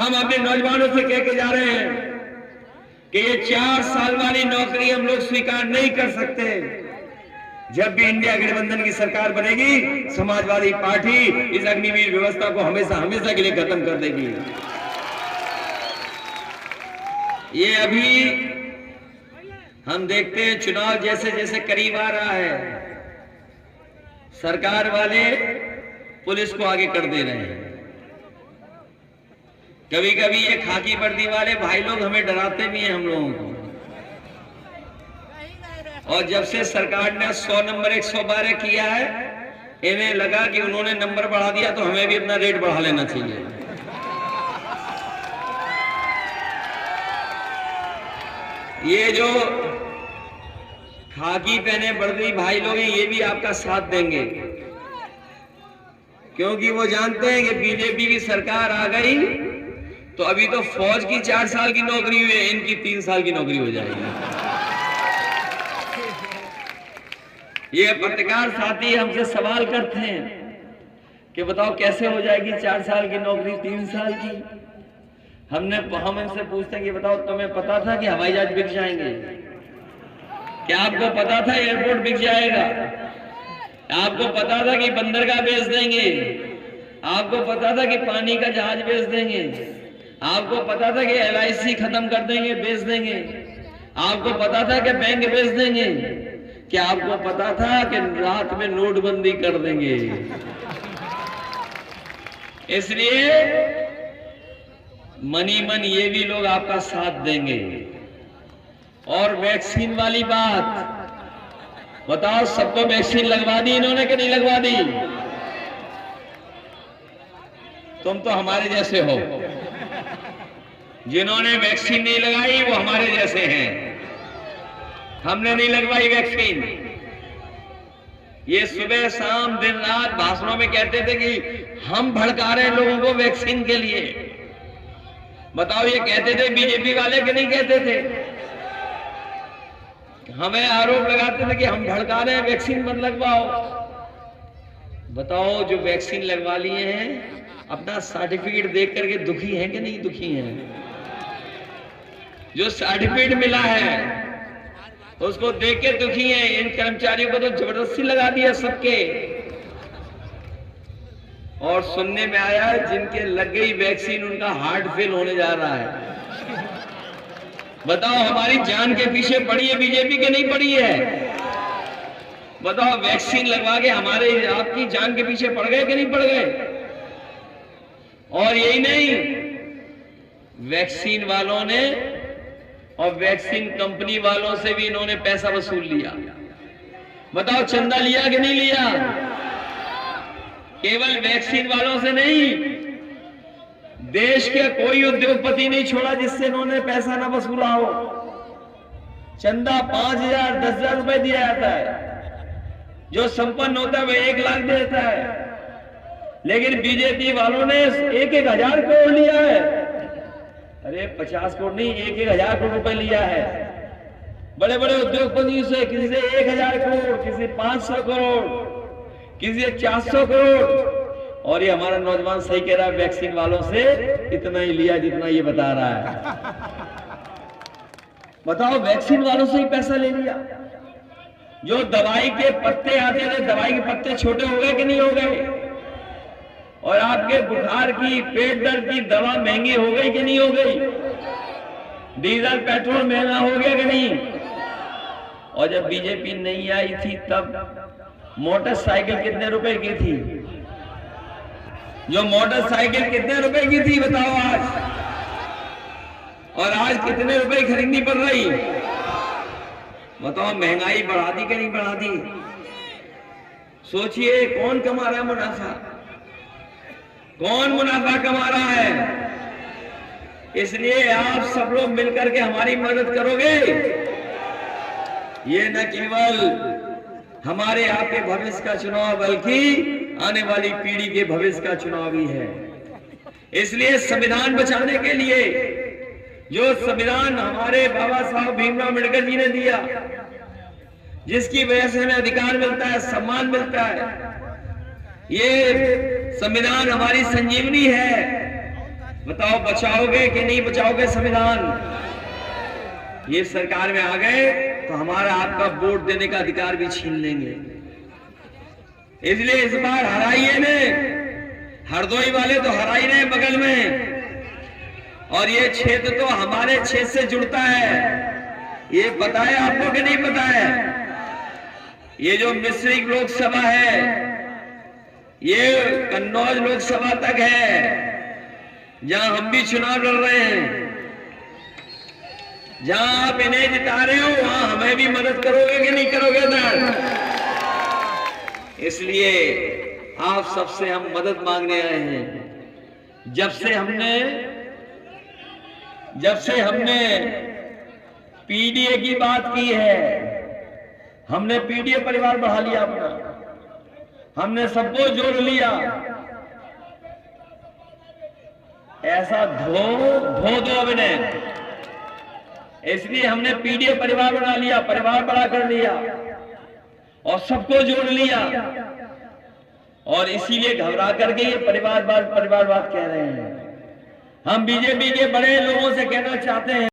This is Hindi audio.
हम अपने नौजवानों से कह के जा रहे हैं कि ये 4 साल वाली नौकरी हम लोग स्वीकार नहीं कर सकते। जब भी इंडिया गठबंधन की सरकार बनेगी, समाजवादी पार्टी इस अग्निवीर व्यवस्था को हमेशा हमेशा के लिए खत्म कर देगी। ये अभी हम देखते हैं चुनाव जैसे जैसे करीब आ रहा है, सरकार वाले पुलिस को आगे कर दे रहे हैं। कभी कभी ये खाकी वर्दी वाले भाई लोग हमें डराते भी हैं हम लोगों को। और जब से सरकार ने 100 नंबर 112 किया है, इन्हें लगा कि उन्होंने नंबर बढ़ा दिया तो हमें भी अपना रेट बढ़ा लेना चाहिए। ये जो खाकी पहने वर्दी भाई लोग हैं, ये भी आपका साथ देंगे, क्योंकि वो जानते हैं कि बीजेपी की सरकार आ गई तो अभी तो फौज की 4 साल की नौकरी हुई है, इनकी 3 साल की नौकरी हो जाएगी। ये पत्रकार साथी हमसे सवाल करते हैं कि बताओ कैसे हो जाएगी 4 साल की नौकरी 3 साल की। हम इनसे पूछते हैं कि बताओ तुम्हें पता था कि हवाई जहाज बिक जाएंगे? क्या आपको पता था एयरपोर्ट बिक जाएगा? आपको पता था कि बंदरगाह बेच देंगे? आपको पता था कि पानी का जहाज बेच देंगे? आपको पता था कि LIC खत्म कर देंगे, बेच देंगे? आपको पता था कि बैंक बेच देंगे? क्या आपको पता था कि रात में नोटबंदी कर देंगे? इसलिए मनी मन ये भी लोग आपका साथ देंगे। और वैक्सीन वाली बात बताओ, सबको वैक्सीन लगवा दी इन्होंने कि नहीं लगवा दी? तुम तो हमारे जैसे हो, जिन्होंने वैक्सीन नहीं लगाई वो हमारे जैसे हैं। हमने नहीं लगवाई वैक्सीन। ये सुबह शाम दिन रात भाषणों में कहते थे कि हम भड़का रहे हैं लोगों को वैक्सीन के लिए। बताओ, ये कहते थे बीजेपी वाले कि नहीं कहते थे? हमें आरोप लगाते थे कि हम भड़का रहे हैं, वैक्सीन मत लगवाओ। बताओ, जो वैक्सीन लगवा लिए हैं अपना सर्टिफिकेट देख करके दुखी हैं कि नहीं दुखी हैं? जो सर्टिफिकेट मिला है उसको देख के दुखी हैं। इन कर्मचारियों को तो जबरदस्ती लगा दिया सबके। और सुनने में आया है जिनके लग गई वैक्सीन उनका हार्ट फेल होने जा रहा है। बताओ, हमारी जान के पीछे पड़ी है बीजेपी के नहीं पड़ी है? बताओ, वैक्सीन लगवा के हमारे आपकी जान के पीछे पड़ गए कि नहीं पड़ गए? और यही नहीं, वैक्सीन वालों ने और वैक्सीन कंपनी वालों से भी इन्होंने पैसा वसूल लिया। बताओ, चंदा लिया कि नहीं लिया? केवल वैक्सीन वालों से नहीं, देश के कोई उद्योगपति नहीं छोड़ा जिससे इन्होंने पैसा ना वसूला हो। चंदा 5,000 10,000 रुपए दिया जाता है। जो संपन्न होता है वह 1 लाख देता है, लेकिन बीजेपी वालों ने 1,000 करोड़ लिया है। अरे 50 करोड़ नहीं, 1,000 करोड़ रुपए लिया है बड़े बड़े उद्योगपतियों से। किसी से 1,000 करोड़, किसी से 500 करोड़, किसी से 400 करोड़। और ये हमारा नौजवान सही कह रहा है, वैक्सीन वालों से इतना ही लिया जितना ये बता रहा है। बताओ, वैक्सीन वालों से ही पैसा ले लिया। जो दवाई के पत्ते आते थे, दवाई के पत्ते छोटे हो गए कि नहीं हो गए? और आपके बुखार की, पेट दर्द की दवा महंगी हो गई कि नहीं हो गई? डीजल पेट्रोल महंगा हो गया कि नहीं? और जब बीजेपी नहीं आई थी तब मोटरसाइकिल कितने रुपए की थी? जो मोटरसाइकिल कितने रुपए की थी बताओ आज? और आज कितने रुपए खरीदनी पड़ रही? बताओ, महंगाई बढ़ा दी कि नहीं बढ़ा दी? सोचिए, कौन कमा रहा है मुनाफा? कौन मुनाफा कमा रहा है? इसलिए आप सब लोग मिलकर के हमारी मदद करोगे। ये न केवल हमारे आपके भविष्य का चुनाव बल्कि आने वाली पीढ़ी के भविष्य का चुनाव भी है। इसलिए संविधान बचाने के लिए जो संविधान हमारे बाबा साहब भीमराव अम्बेडकर जी ने दिया, जिसकी वजह से हमें अधिकार मिलता है, सम्मान मिलता है, ये संविधान हमारी संजीवनी है। बताओ बचाओगे कि नहीं बचाओगे संविधान? ये सरकार में आ गए तो हमारा आपका वोट देने का अधिकार भी छीन लेंगे। इसलिए इस बार हराइए ने, हरदोई वाले तो हरा ही रहे बगल में, और ये क्षेत्र तो हमारे क्षेत्र से जुड़ता है। ये पता है आपको कि नहीं पता है? ये जो मिश्रिक लोकसभा है, ये कन्नौज लोकसभा तक है, जहां हम भी चुनाव लड़ रहे हैं। जहां आप इन्हें जिता रहे हो वहां हमें भी मदद करोगे कि नहीं करोगे सर? इसलिए आप सबसे हम मदद मांगने आए हैं। जब से हमने पीडीए की बात की है, हमने पीडीए परिवार बढ़ा लिया अपना, हमने सबको जोड़ लिया। ऐसा धो दो अभिनय, इसलिए हमने पीडीए परिवार बना लिया, परिवार बड़ा कर लिया और सबको जोड़ लिया। और इसीलिए घबरा करके ये परिवारवाद कह रहे हैं। हम बीजेपी के बड़े लोगों से कहना चाहते हैं,